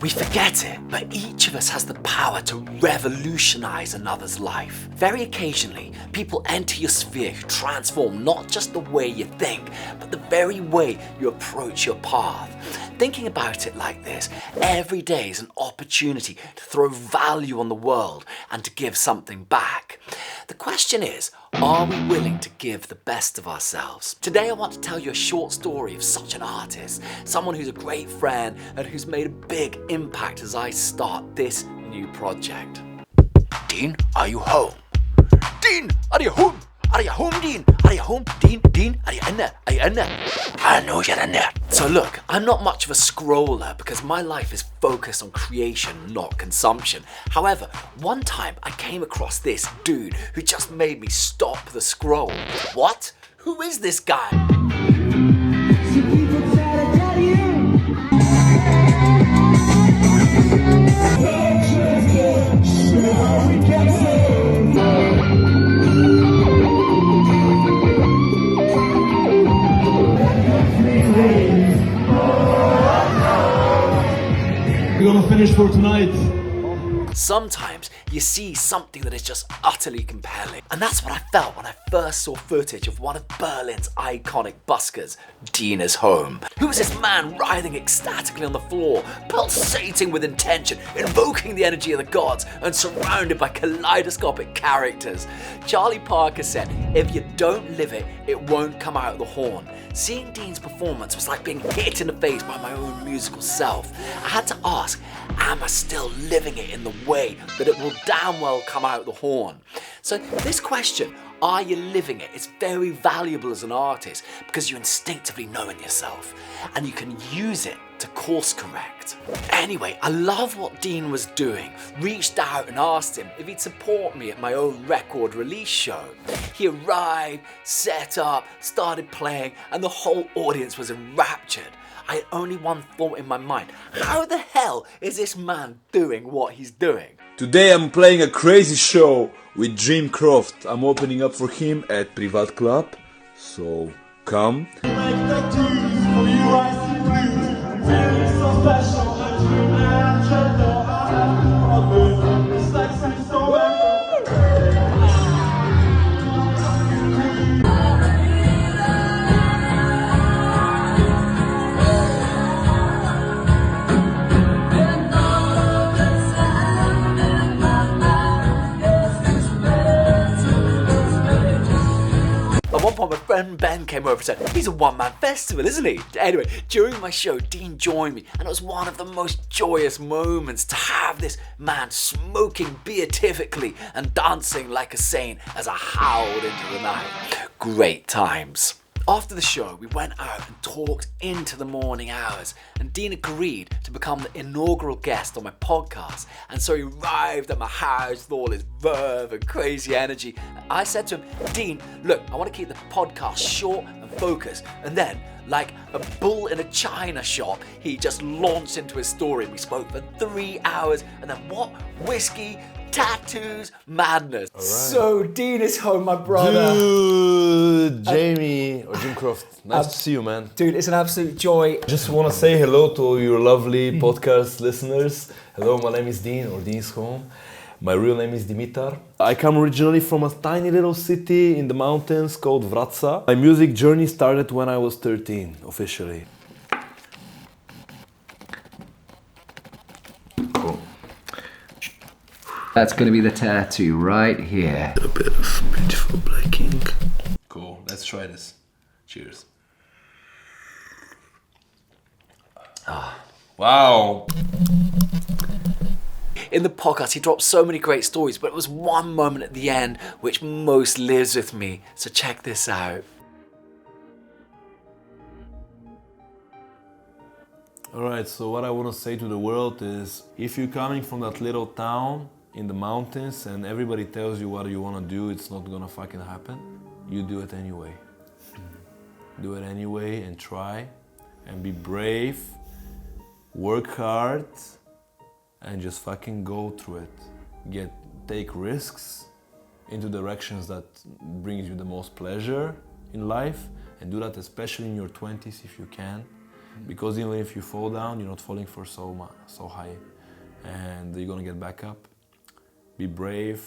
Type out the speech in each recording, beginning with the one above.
We forget it, but each of us has the power to revolutionize another's life. Very occasionally, people enter your sphere who transform not just the way you think, but the very way you approach your path. Thinking about it like this, every day is an opportunity to throw value on the world and to give something back. The question is, are we willing to give the best of ourselves? Today I want to tell you a short story of such an artist, someone who's a great friend and who's made a big impact as I start this new project. Dean, are you home? Dean, are you home? Are you home, Dean? Are you home? Dean, are you in there? Are you in there? I know you're in there. So look, I'm not much of a scroller because my life is focused on creation, not consumption. However, one time I came across this dude who just made me stop the scroll. What? Who is this guy? We're gonna finish for tonight. Sometimes you see something that is just utterly compelling. And that's what I felt when I first saw footage of one of Berlin's iconic buskers, Dean is Home. Who was this man writhing ecstatically on the floor, pulsating with intention, invoking the energy of the gods, and surrounded by kaleidoscopic characters? Charlie Parker said, if you don't live it, it won't come out of the horn. Seeing Dean's performance was like being hit in the face by my own musical self. I had to ask, am I still living it in the way that it will damn well come out the horn? So this question, are you living it, is very valuable as an artist because you instinctively know in yourself and you can use it to course correct. Anyway, I love what Dean was doing. Reached out and asked him if he'd support me at my own record release show. He arrived, set up, started playing, and the whole audience was enraptured. I had only one thought in my mind. How the hell is this man doing what he's doing? Today I'm playing a crazy show with Jim Croft. I'm opening up for him at Privat Club, so come. At one point my friend Ben came over and said, he's a one-man festival, isn't he? Anyway, during my show, Dean joined me and it was one of the most joyous moments to have this man smoking beatifically and dancing like a saint as I howled into the night. Great times. After the show, we went out and talked into the morning hours, and Dean agreed to become the inaugural guest on my podcast. And so he arrived at my house with all his verve and crazy energy. I said to him, Dean, look, I want to keep the podcast short and focused. And then, like a bull in a china shop, he just launched into his story. We spoke for 3 hours, and then what? Whiskey, tattoos, madness. Right. So Dean is home, my brother. Dude, Jamie or Jim Croft, nice to see you, man. Dude, it's an absolute joy. Just want to say hello to your lovely podcast listeners. Hello, my name is Dean or Dean's Home. My real name is Dimitar. I come originally from a tiny little city in the mountains called Vratsa. My music journey started when I was 13, officially. Cool. That's going to be the tattoo right here. A bit of beautiful black ink. Cool, let's try this. Cheers. Wow. In the podcast, he dropped so many great stories, but it was one moment at the end which most lives with me. So check this out. Alright, so what I want to say to the world is, if you're coming from that little town in the mountains and everybody tells you what you want to do, it's not gonna fucking happen. You do it anyway. Do it anyway and try and be brave, work hard and just fucking go through it. Take risks into directions that brings you the most pleasure in life, and do that especially in your 20s if you can. because even if you fall down, you're not falling for so high, and you're gonna get back up. Be brave,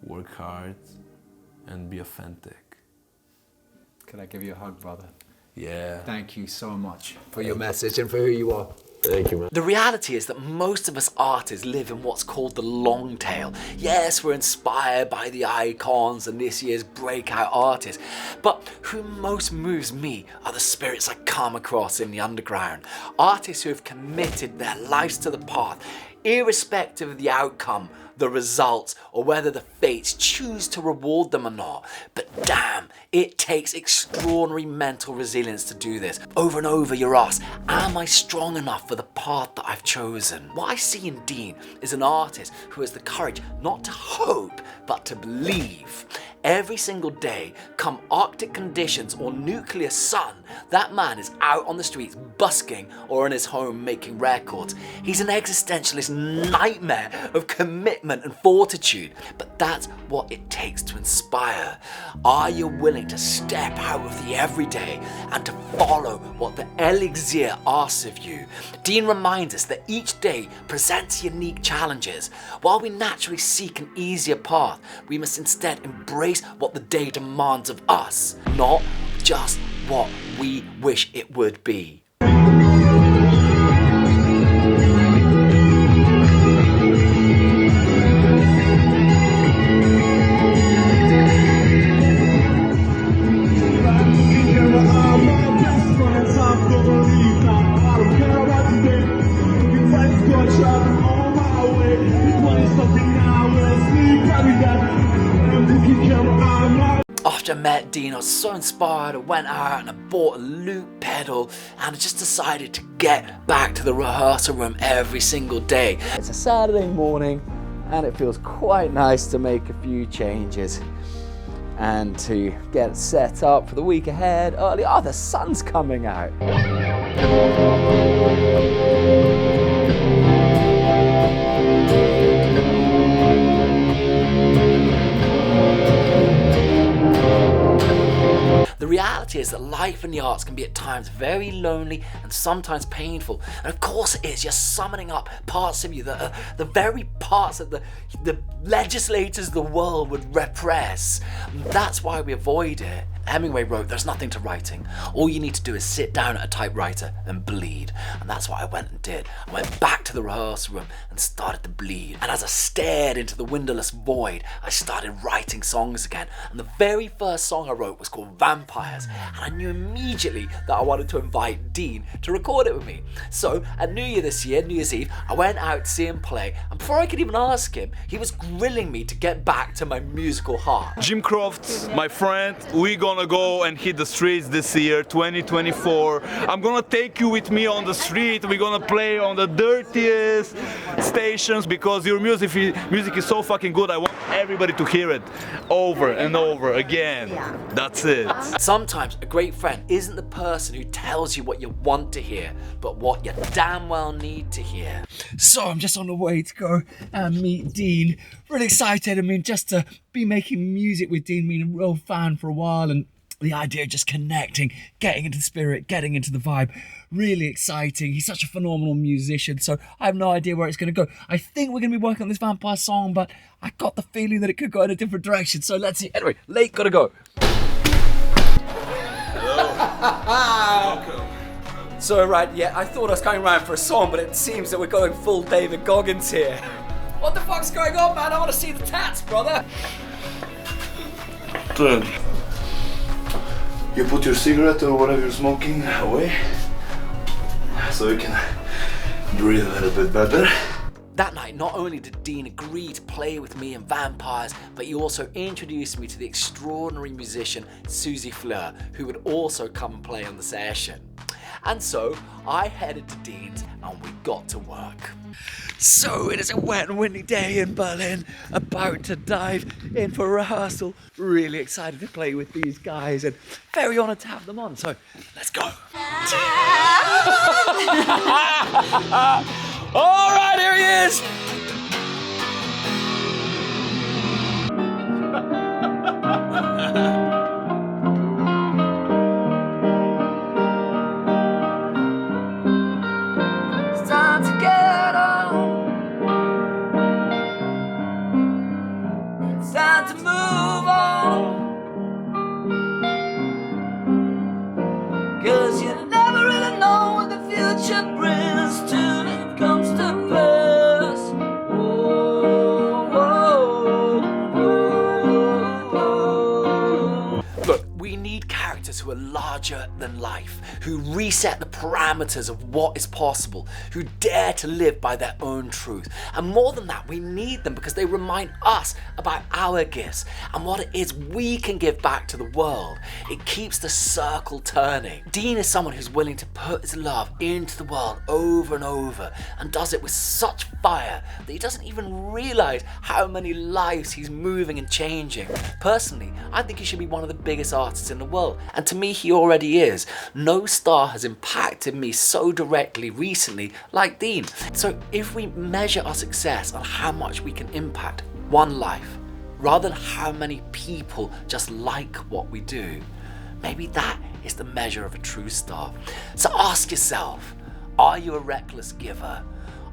work hard, and be authentic. Could I give you a hug, brother? Yeah. Thank you so much for your message and for who you are. Thank you, man. The reality is that most of us artists live in what's called the long tail. Yes, we're inspired by the icons and this year's breakout artists, but who most moves me are the spirits I come across in the underground. Artists who have committed their lives to the path, irrespective of the outcome, the results, or whether the fates choose to reward them or not. But damn, it takes extraordinary mental resilience to do this. Over and over you're asked, am I strong enough for the path that I've chosen? What I see in Dean is an artist who has the courage not to hope, but to believe. Every single day, come Arctic conditions or nuclear sun, that man is out on the streets busking or in his home making records. He's an existentialist nightmare of commitment and fortitude, but that's what it takes to inspire. Are you willing to step out of the everyday and to follow what the elixir asks of you? Dean reminds us that each day presents unique challenges. While we naturally seek an easier path, we must instead embrace what the day demands of us, not just what we wish it would be. After I met Dean, I was so inspired. I went out and I bought a loop pedal and I just decided to get back to the rehearsal room every single day. It's a Saturday morning and it feels quite nice to make a few changes and to get set up for the week ahead early. Oh, the sun's coming out. The reality is that life in the arts can be at times very lonely and sometimes painful. And of course it is. You're summoning up parts of you that are the very parts that the legislators of the world would repress. And that's why we avoid it. Hemingway wrote, there's nothing to writing. All you need to do is sit down at a typewriter and bleed. And that's what I went and did. I went back to the rehearsal room and started to bleed. And as I stared into the windowless void, I started writing songs again. And the very first song I wrote was called Vampires. And I knew immediately that I wanted to invite Dean to record it with me. So at New Year this year, New Year's Eve, I went out to see him play. And before I could even ask him, he was grilling me to get back to my musical heart. Jim Croft, my friend, we're gonna go and hit the streets this year, 2024. I'm gonna take you with me on the street. We're gonna play on the dirtiest stations because your music is so fucking good. I want everybody to hear it over and over again. That's it. Sometimes a great friend isn't the person who tells you what you want to hear, but what you damn well need to hear. So I'm just on the way to go and meet Dean. Really excited. I mean, just to be making music with Dean, been a real fan for a while, and the idea of just connecting, getting into the spirit, getting into the vibe, really exciting. He's such a phenomenal musician, so I have no idea where it's going to go. I think we're going to be working on this vampire song, but I got the feeling that it could go in a different direction, so let's see. Anyway, late, gotta go. Hello. So right, yeah, I thought I was going around for a song, but it seems that we're going full David Goggins here. What the fuck's going on, man? I want to see the tats, brother. Dude, you put your cigarette or whatever you're smoking away so you can breathe a little bit better. That night, not only did Dean agree to play with me in Vampires, but he also introduced me to the extraordinary musician Susie Fleur, who would also come and play on the session. And so I headed to Dean's and we got to work. So it is a wet and windy day in Berlin, about to dive in for rehearsal. Really excited to play with these guys and very honoured to have them on. So let's go. All right, here he is. to a larger than life, who reset the parameters of what is possible, who dare to live by their own truth. And more than that, we need them because they remind us about our gifts and what it is we can give back to the world. It keeps the circle turning. Dean is someone who's willing to put his love into the world over and over, and does it with such fire that he doesn't even realize how many lives he's moving and changing. Personally, I think he should be one of the biggest artists in the world, and to me he already is. No star has impacted me so directly recently like Dean. So if we measure our success on how much we can impact one life, rather than how many people just like what we do, maybe that is the measure of a true star. So ask yourself, are you a reckless giver?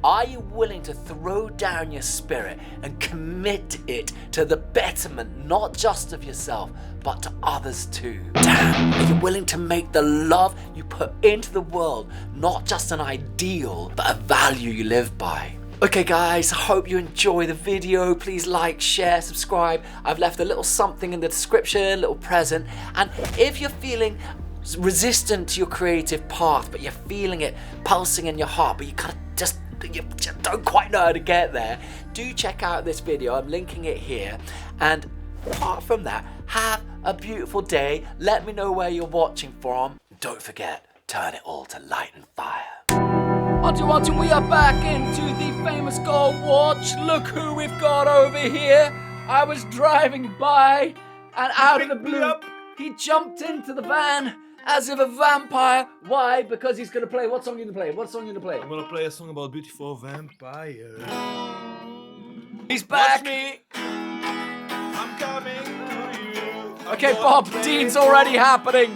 Are you willing to throw down your spirit and commit it to the betterment, not just of yourself, but to others too? Damn, are you willing to make the love you put into the world not just an ideal, but a value you live by? Okay guys, I hope you enjoy the video. Please like, share, subscribe. I've left a little something in the description, a little present. And if you're feeling resistant to your creative path, but you're feeling it pulsing in your heart, but you don't quite know how to get there, do check out this video. I'm linking it here. And apart from that, have a beautiful day. Let me know where you're watching from. Don't forget, turn it all to light and fire. Onto, we are back into the famous gold watch. Look who we've got over here. I was driving by and out of the blue, he jumped into the van as if a vampire. Why? Because he's gonna play. What song are you gonna play? What song are you gonna play? I'm gonna play a song about beautiful vampires. He's back. Watch me. I'm coming to you. Okay, Bob, Dean's already happening.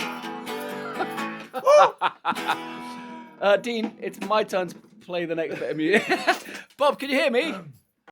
Dean, it's my turn to play the next bit of music. Bob, can you hear me?